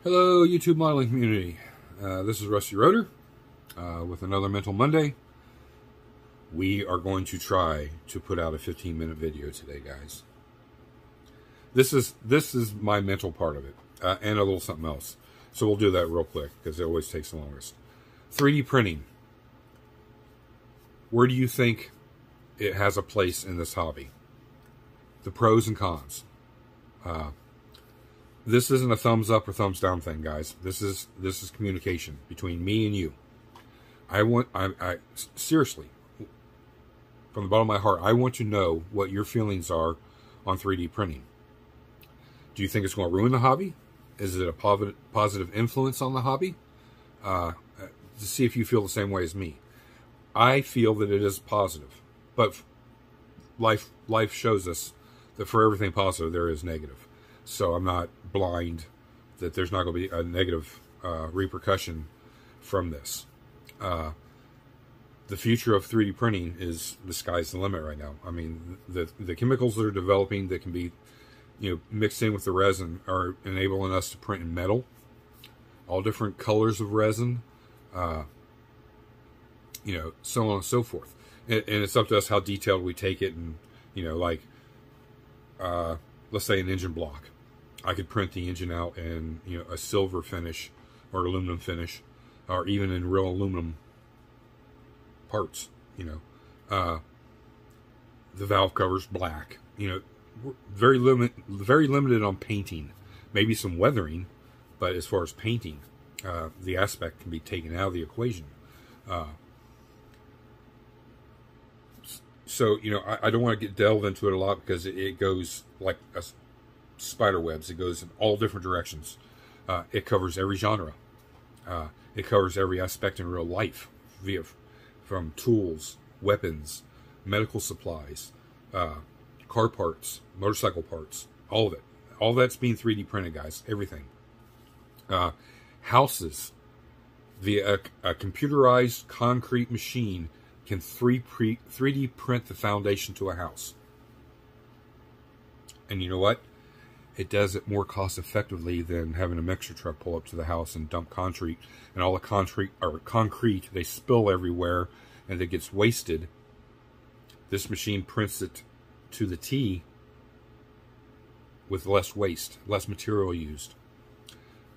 Hello, YouTube modeling community. This is Rusty Rotor with another Mental Monday. We are going to try to put out a 15-minute video today, guys. This is my mental part of it, and a little something else. So we'll do that real quick because it always takes the longest. 3D printing. Where do you think it has a place in this hobby? The pros and cons. This isn't a thumbs up or thumbs down thing, guys. This is communication between me and you. I seriously, from the bottom of my heart, I want to know what your feelings are on 3D printing. Do you think it's going to ruin the hobby? Is it a positive influence on the hobby? To see if you feel the same way as me. I feel that it is positive, but life shows us that for everything positive there is negative. So I'm not blind that there's not going to be a negative repercussion from this. The future of 3D printing is the sky's the limit right now. I mean, the chemicals that are developing that can be, mixed in with the resin are enabling us to print in metal, all different colors of resin, so on and so forth. And it's up to us how detailed we take it. And, let's say an engine block. I could print the engine out in, a silver finish or aluminum finish, or even in real aluminum parts, the valve cover's black, we're very limited on painting, maybe some weathering, but as far as painting, the aspect can be taken out of the equation. So, I don't want to delve into it a lot because it goes like a spider webs. It goes in all different directions. It covers every genre. It covers every aspect in real life, from tools, weapons, medical supplies, car parts, motorcycle parts, all of it. All that's being 3D printed, guys. Everything. Houses, via a computerized concrete machine, can 3D print the foundation to a house. And you know what? It does it more cost effectively than having a mixer truck pull up to the house and dump concrete, and all the concrete they spill everywhere and it gets wasted. This machine prints it to the T with less waste, less material used.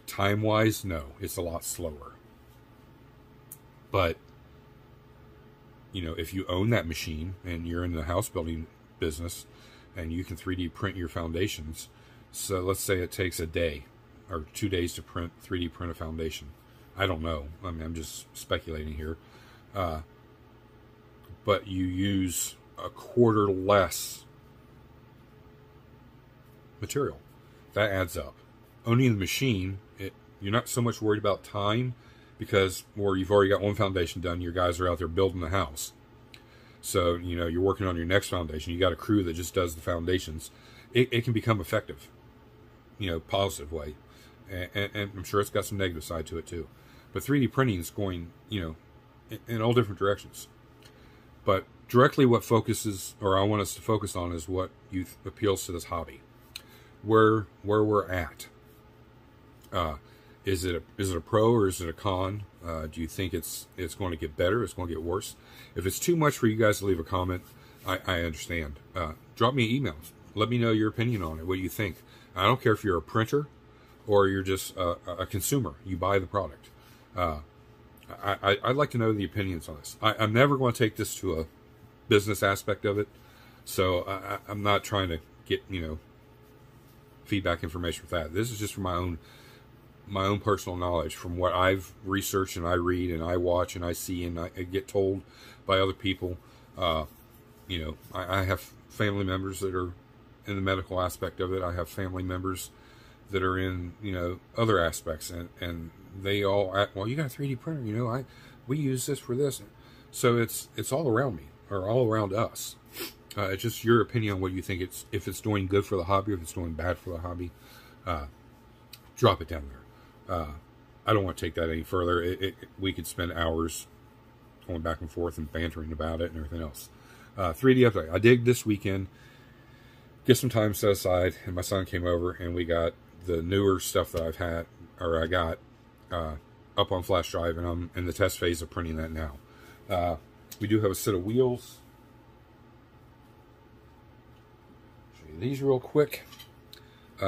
Time wise, no, it's a lot slower. But if you own that machine and you're in the house building business and you can 3D print your foundations, so let's say it takes a day or 2 days to 3D print a foundation. I don't know. I mean, I'm just speculating here. But you use a quarter less material. That adds up. Owning the machine, you're not so much worried about time because, you've already got one foundation done. Your guys are out there building the house. So, you're working on your next foundation. You got a crew that just does the foundations. It can become effective, positive way. And I'm sure it's got some negative side to it too. But 3D printing is going, in all different directions. But directly what focuses, or I want us to focus on, is what appeals to this hobby. Where we're at. Is it a pro or is it a con? Do you think it's going to get better? It's going to get worse? If it's too much for you guys to leave a comment, I understand. Drop me an email. Let me know your opinion on it. What do you think? I don't care if you're a printer or you're just a consumer. You buy the product. I'd like to know the opinions on this. I'm never going to take this to a business aspect of it. So I'm not trying to get, feedback information with that. This is just from my own personal knowledge, from what I've researched and I read and I watch and I see and I get told by other people. I have family members that are in the medical aspect of it. I have family members that are in, other aspects, and they all act, well, you got a 3D printer, we use this for this. So it's all around me, or all around us. It's just your opinion on what you think if it's doing good for the hobby, or if it's doing bad for the hobby. Drop it down there. I don't want to take that any further. We could spend hours going back and forth and bantering about it and everything else. 3D update. I did this weekend get some time set aside, and my son came over, and we got the newer stuff that I've had or I got up on flash drive, and I'm in the test phase of printing that now. We do have a set of wheels. Show you these real quick.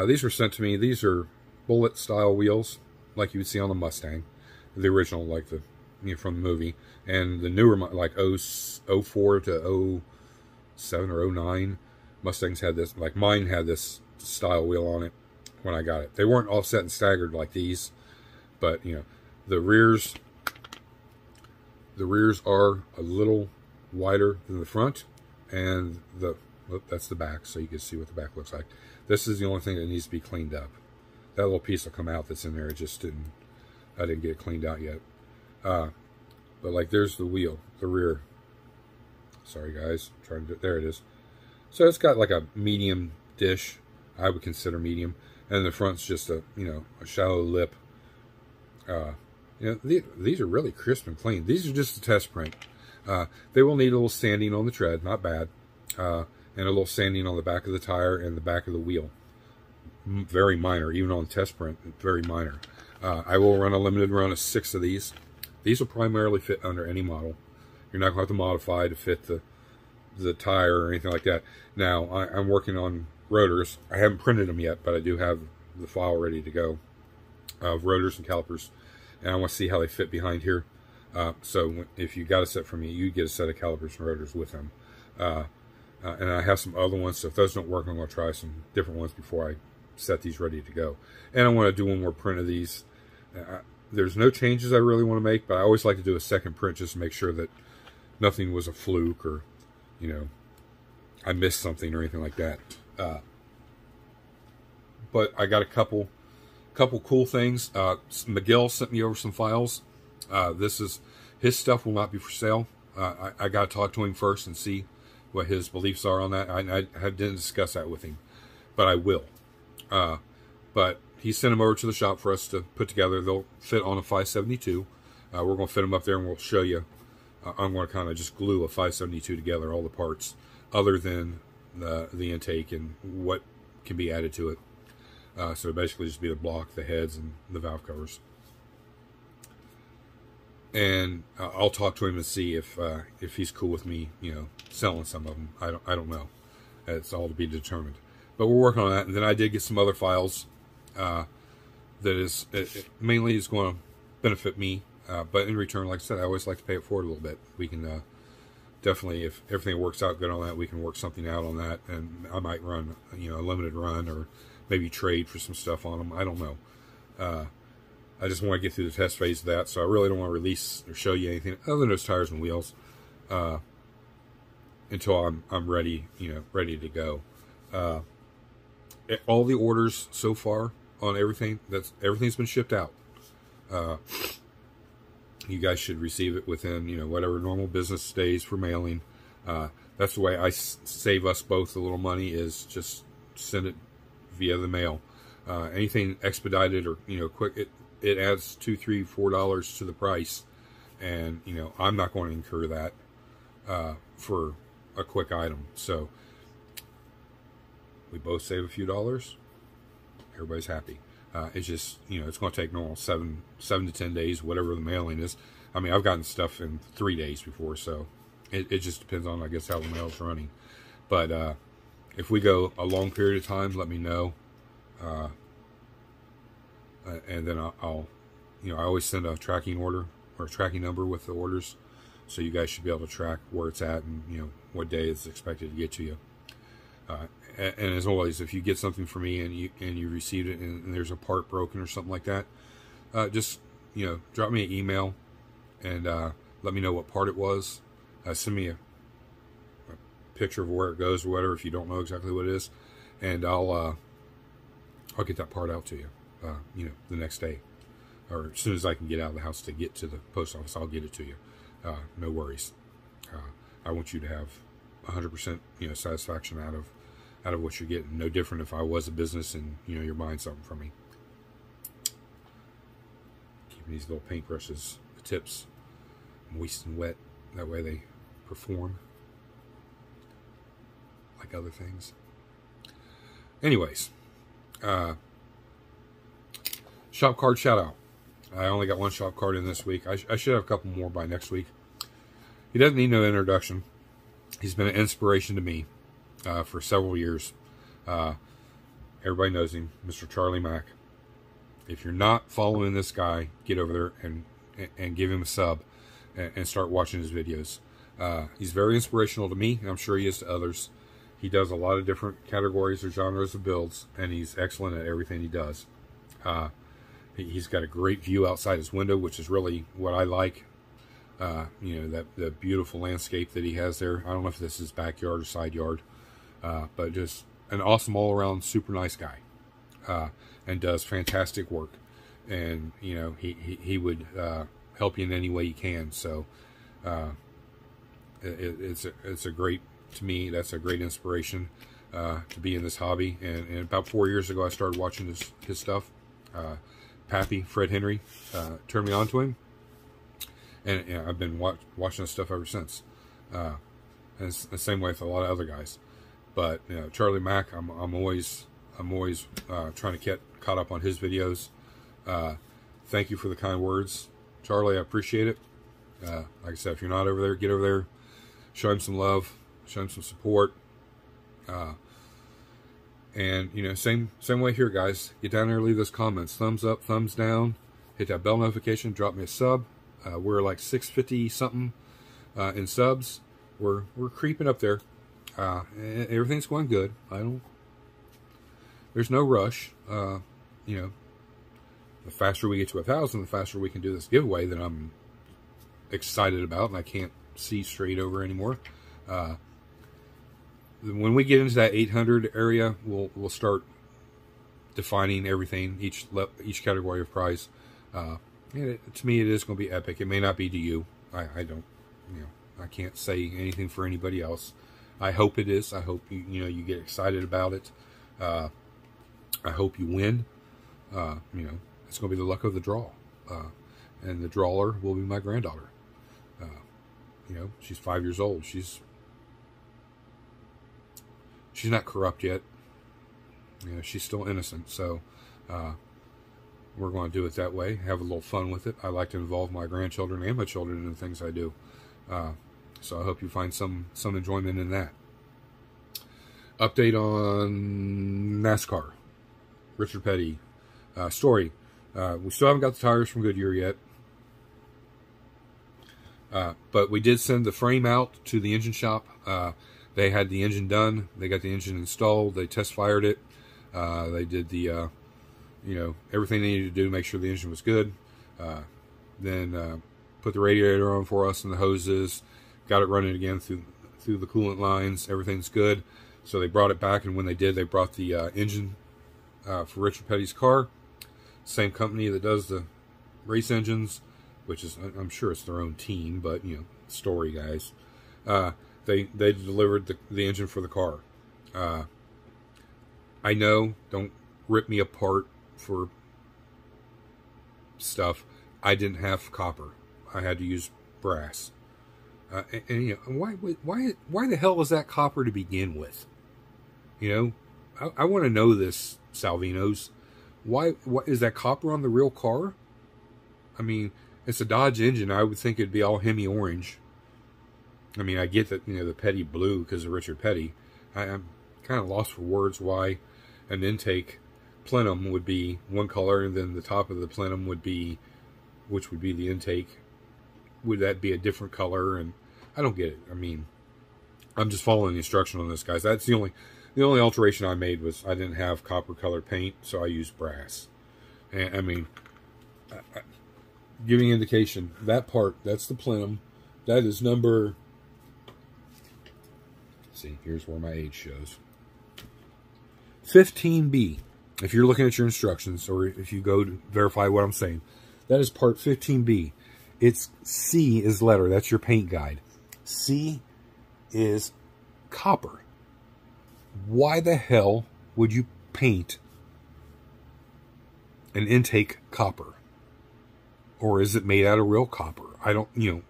These were sent to me. These are bullet style wheels, like you would see on the Mustang, the original, like the from the movie, and the newer, like 04 to 07 or 09 Mustangs had this. Like mine had this style wheel on it when I got it. They weren't offset and staggered like these, but the rears are a little wider than the front, and that's the back, so you can see what the back looks like. This is the only thing that needs to be cleaned up. That little piece will come out that's in there. It just I didn't get it cleaned out yet. But like, there's the wheel, the rear. Sorry guys, there it is. So it's got like a medium dish, I would consider medium, and the front's just a a shallow lip. These are really crisp and clean. These are just a test print. They will need a little sanding on the tread, not bad, and a little sanding on the back of the tire and the back of the wheel. Very minor, even on test print, very minor. I will run a limited run of 6 of these. These will primarily fit under any model. You're not going to have to modify to fit the tire or anything like that. Now, I'm working on rotors. I haven't printed them yet, but I do have the file ready to go of rotors and calipers. And I want to see how they fit behind here. So if you got a set from me, you get a set of calipers and rotors with them. And I have some other ones, so if those don't work, I'm going to try some different ones before I set these ready to go. And I want to do one more print of these. There's no changes I really want to make, but I always like to do a second print just to make sure that nothing was a fluke, or I missed something or anything like that. But I got a couple cool things. Miguel sent me over some files. His stuff will not be for sale. I got to talk to him first and see what his beliefs are on that. I didn't discuss that with him, but I will. But he sent them over to the shop for us to put together. They'll fit on a 572. We're going to fit them up there, and we'll show you. I'm going to kind of just glue a 572 together, all the parts, other than the intake and what can be added to it. So basically just be the block, the heads, and the valve covers. And I'll talk to him and see if he's cool with me, selling some of them. I don't know. It's all to be determined. But we're working on that. And then I did get some other files that is mainly is going to benefit me. But in return, like I said, I always like to pay it forward a little bit. We can definitely, if everything works out good on that, we can work something out on that. And I might run, a limited run, or maybe trade for some stuff on them. I don't know. I just want to get through the test phase of that, so I really don't want to release or show you anything other than those tires and wheels until I'm ready, ready to go. All the orders so far on everything, everything's been shipped out. You guys should receive it within, whatever normal business days for mailing. That's the way I save us both a little money, is just send it via the mail. Anything expedited or quick, it adds $2, $3, $4 to the price, and I'm not going to incur that for a quick item. So we both save a few dollars. Everybody's happy. It's just it's going to take normal 7 to 10 days, whatever the mailing is. I mean, I've gotten stuff in 3 days before, so it just depends on, I guess, how the mail's running. But if we go a long period of time, let me know. And then I'll I always send a tracking order or a tracking number with the orders, so you guys should be able to track where it's at and what day it's expected to get to you. And as always, if you get something from me and you received it and there's a part broken or something like that, just drop me an email and let me know what part it was. Send me a picture of where it goes or whatever if you don't know exactly what it is, and I'll get that part out to you. The next day, or as soon as I can get out of the house to get to the post office, I'll get it to you. No worries. I want you to have 100% satisfaction out of what you're getting. No different if I was a business and you're buying something from me. Keeping these little paintbrushes, the tips, moist and wet. That way they perform like other things. Anyways, Shop card shout out. I only got one shop card in this week. I should have a couple more by next week. He doesn't need no introduction. He's been an inspiration to me for several years. Everybody knows him, Mr. Charlie Mack. If you're not following this guy, get over there and give him a sub and start watching his videos. He's very inspirational to me, and I'm sure he is to others. He does a lot of different categories or genres of builds, and he's excellent at everything he does. He's got a great view outside his window, which is really what I like. You know, the beautiful landscape that he has there. I don't know if this is backyard or side yard, but just an awesome all-around super nice guy, and does fantastic work. And you know, he would help you in any way he can. So it's a great, to me, that's a great inspiration to be in this hobby. And about 4 years ago, I started watching his stuff. Pappy Fred Henry turned me on to him, and you know, I've been watching his stuff ever since. And it's the same way with a lot of other guys. But you know, Charlie Mack, I'm always trying to get caught up on his videos. Thank you for the kind words, Charlie. I appreciate it. Like I said, if you're not over there, get over there, show him some love, show him some support. And you know, same way here, guys. Get down there, leave those comments, thumbs up, thumbs down, hit that bell notification, drop me a sub. We're like 650 something in subs. We're creeping up there. Everything's going good. There's no rush. You know, the faster we get to 1,000, the faster we can do this giveaway that I'm excited about, and I can't see straight over anymore. When we get into that 800 area, we'll start defining everything, each category of prize. To me, it is going to be epic. It may not be to you. I don't, you know, I can't say anything for anybody else. I hope it is. I hope you get excited about it. I hope you win. You know, it's going to be the luck of the draw, and the drawer will be my granddaughter. You know, she's 5 years old. She's not corrupt yet. You know, she's still innocent. So we're going to do it that way. Have a little fun with it. I like to involve my grandchildren and my children in the things I do. So I hope you find some enjoyment in that. Update on NASCAR. Richard Petty story. We still haven't got the tires from Goodyear yet. But we did send the frame out to the engine shop. They had the engine done. They got the engine installed. They test fired it. They did the, you know, everything they needed to do to make sure the engine was good. Then put the radiator on for us and the hoses. Got it running again through the coolant lines. Everything's good. So they brought it back, and when they did, they brought the engine for Richard Petty's car. Same company that does the race engines, which is, I'm sure it's their own team, but, you know, story guys. They delivered the engine for the car. I know, don't rip me apart for stuff. I didn't have copper. I had to use brass. And you know, why the hell was that copper to begin with? You know, I want to know this, Salvinos. What is that copper on the real car? I mean, it's a Dodge engine. I would think it'd be all Hemi orange. I mean, I get that, you know, the Petty blue because of Richard Petty. I'm kind of lost for words why an intake plenum would be one color, and then the top of the plenum would be, which would be the intake. Would that be a different color? And I don't get it. I mean, I'm just following the instruction on this, guys. That's the only alteration I made was I didn't have copper colored paint, so I used brass. And I mean, giving indication, that part, that's the plenum. That is number, let's see, here's where my age shows. 15B. If you're looking at your instructions, or if you go to verify what I'm saying, that is part 15B. It's C is letter. That's your paint guide. C is copper. Why the hell would you paint an intake copper? Or is it made out of real copper? I don't know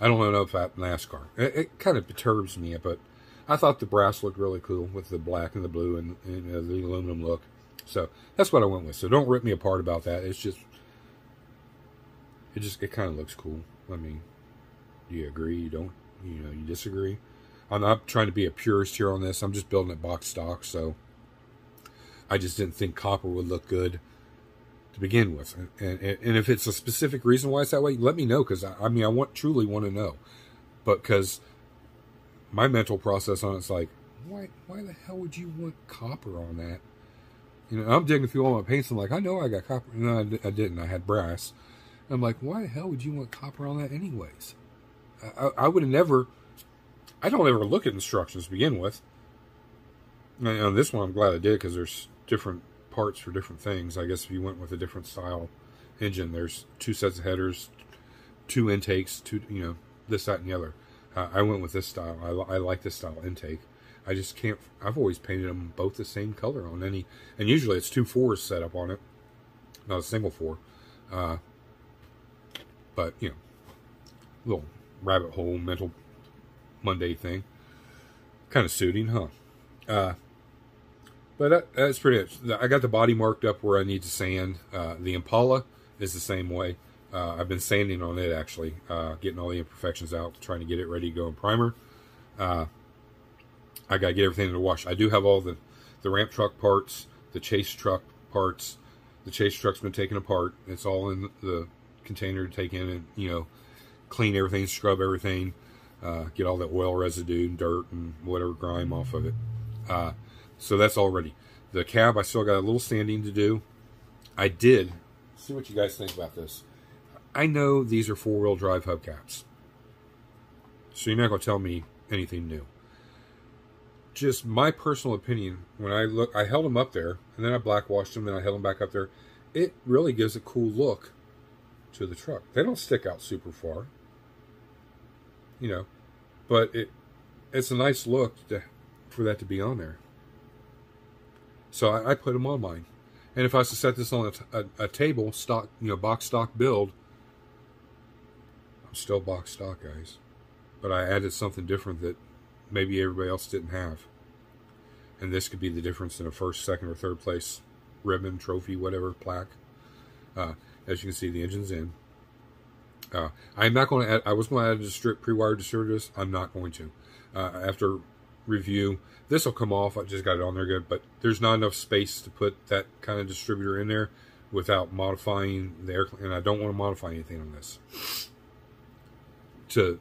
about NASCAR. It kind of perturbs me, but I thought the brass looked really cool with the black and the blue and the aluminum look. So that's what I went with. So don't rip me apart about that. It's just, it kind of looks cool. I mean, do you agree? You don't? You know, you disagree? I'm not trying to be a purist here on this. I'm just building it box stock, so I just didn't think copper would look good to begin with. And if it's a specific reason why it's that way, let me know, because I mean, truly want to know. But because my mental process on it's like, why the hell would you want copper on that? You know, I'm digging through all my paints. I'm like, I know I got copper. No, I didn't. I had brass. I'm like, why the hell would you want copper on that anyways? I would have never... I don't ever look at instructions to begin with. And on this one, I'm glad I did, because there's different parts for different things. I guess if you went with a different style engine, there's 2 sets of headers, 2 intakes, 2, you know, this, that, and the other. I went with this style. I like this style intake. I just can't... I've always painted them both the same color on any... And usually it's 2 4s set up on it, not a single 4. But, you know, little rabbit hole mental Monday thing. Kind of suiting, huh? But that's pretty much... I got the body marked up where I need to sand. The Impala is the same way. I've been sanding on it, actually. Getting all the imperfections out, trying to get it ready to go in primer. I got to get everything in the wash. I do have all the ramp truck parts, the chase truck parts. The chase truck's been taken apart. It's all in the container to take in and, you know, clean everything, scrub everything, get all the oil residue and dirt and whatever grime off of it. So that's all ready. The cab, I still got a little sanding to do. I did. See what you guys think about this. I know these are 4-wheel drive hubcaps, so you're not going to tell me anything new. Just my personal opinion, when I held them up there, and then I black washed them, then I held them back up there. It really gives a cool look to the truck. They don't stick out super far, you know, but it's a nice look for that to be on there. So I put them on mine. And if I was to set this on a table, stock, you know, box stock build, I'm still box stock, guys. But I added something different that maybe everybody else didn't have. And this could be the difference in a first, second, or third place ribbon, trophy, whatever, plaque. As you can see, the engine's in. I'm not going to add... I was going to add a pre-wired distributor to this. I'm not going to. After review, this will come off. I just got it on there good, but there's not enough space to put that kind of distributor in there without modifying the air, and I don't want to modify anything on this to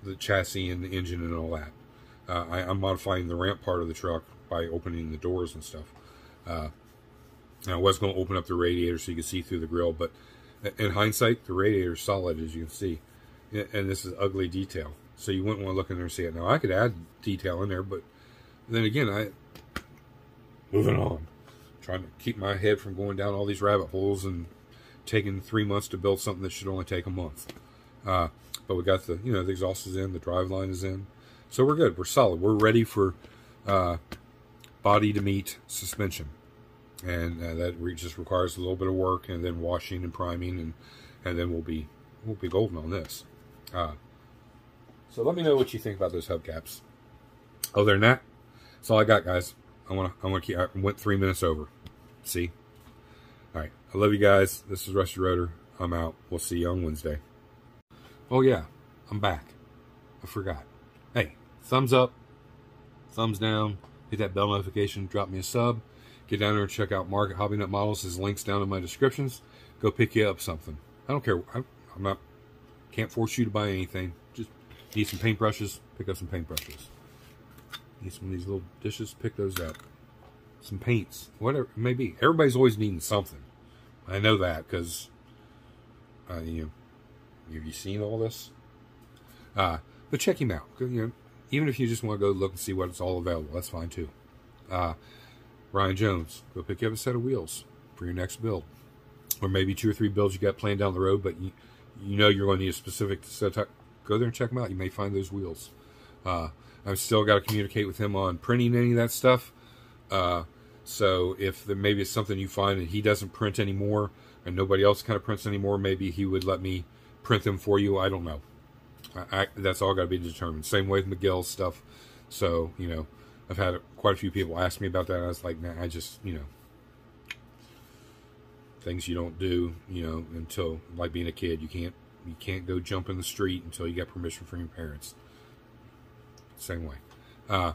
the chassis and the engine and all that. I'm modifying the ramp part of the truck by opening the doors and stuff. I was going to open up the radiator so you could see through the grill, but in hindsight, the radiator's solid, as you can see, and this is ugly detail. So you wouldn't want to look in there and see it. Now, I could add detail in there, but then again, moving on. Trying to keep my head from going down all these rabbit holes and taking 3 months to build something that should only take a month. But we got the, you know, the exhaust is in, the drive line is in. So we're good. We're solid. We're ready for body to meet suspension. And that just requires a little bit of work and then washing and priming, and then we'll be golden on this. So let me know what you think about those hubcaps. Other than that, that's all I got, guys. I went 3 minutes over. See? All right. I love you guys. This is Rusty Rotor. I'm out. We'll see you on Wednesday. Oh, yeah. I'm back. I forgot. Hey, thumbs up, thumbs down, hit that bell notification, drop me a sub. Get down there and check out Market Hobby Nut Models. His links down in my descriptions. Go pick you up something. I don't care. Can't force you to buy anything. Just need some paintbrushes, pick up some paintbrushes. Need some of these little dishes, pick those up. Some paints, whatever it may be. Everybody's always needing something. I know that because, have you seen all this? But check him out. You know, even if you just want to go look and see what it's all available, that's fine too. Ryan Jones, go pick up a set of wheels for your next build. Or maybe 2 or 3 builds you got planned down the road, but you know you're going to need a specific set of... Go there and check them out. You may find those wheels. I've still got to communicate with him on printing any of that stuff. So if maybe it's something you find and he doesn't print anymore and nobody else kind of prints anymore, maybe he would let me print them for you. I don't know. That's all got to be determined. Same way with Miguel's stuff. So, you know, I've had quite a few people ask me about that. And I was like, nah, things you don't do, you know, until, like being a kid, you can't go jump in the street until you get permission from your parents. Same way. All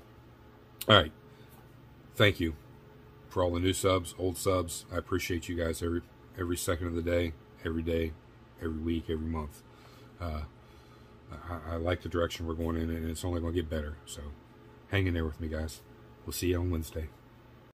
right. Thank you for all the new subs, old subs. I appreciate you guys every second of the day, every week, every month. I like the direction we're going in, and it's only going to get better. So hang in there with me, guys. We'll see you on Wednesday.